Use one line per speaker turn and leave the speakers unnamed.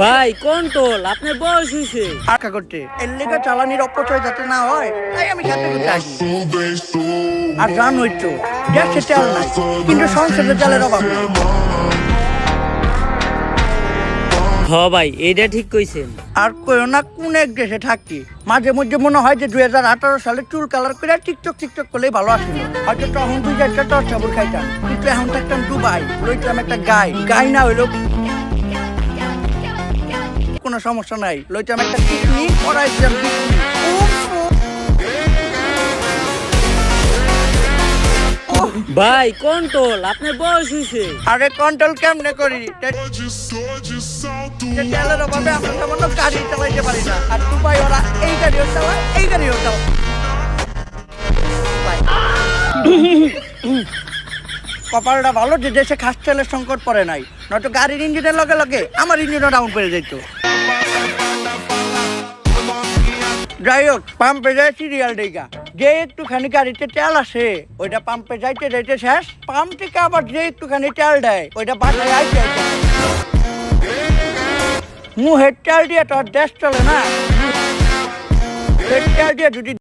ভাই কন্ট্রোল, আপনার বয়স হয়েছে।
আঁকা করতে এর লেগে চালানির অপচয় যাতে না হয় তাই আমি খেতে খেতে আসি। আর জানোই তো গ্যাসে তেল নাই, কিন্তু সংসারে তেলের অভাব নেই।
হ ভাই, এইটা ঠিক কইছেন।
আর কইও না কোন এক দেশে থাকি, মাঝে মধ্যে মনে হয় যে 2018 সালে চুল কালার করে টিকটক করলেই ভালো আসছিল। হয়তো তখন 2-4টা টর্চাবুল খাইতাম, কিন্তু এখন থাকতাম দুবাই, লইতাম একটা গাই না হইলো কোনো সমস্যা নাই, লইতাম একটা কিডনি, পড়াইতাম
ভাই কন্ট্রোল, আপনার বয়স হয়েছে।
আরে কন্ট্রোল কেমনে করি? তেলের অভাবে আমরা তেমন গাড়ি চালাইতে পারি না, আর দুবাই ওরা এই গাড়িও চালায় এই গাড়িও চালায়। কপালটা ভালো যে দেশে খাস তেলের সংকট পড়ে নাই, নয়তো গাড়ির ইঞ্জিনের লগে লগে আমার ইঞ্জিনও ডাউন করে যেত। যাই হোক, পাম্পে যায় সিরিয়াল ডেগা, যে একটুখানি গাড়িতে তেল আসে ওইটা পাম্পে যাইতে যাইতে শেষ, পাম্প থেকে আবার যে একটুখানি তেল দেয় ওইটা বাসায় আইতে আইতে মুহের তেল দিয়ে তো আর দেশ চলে না। তেল দিয়ে যদি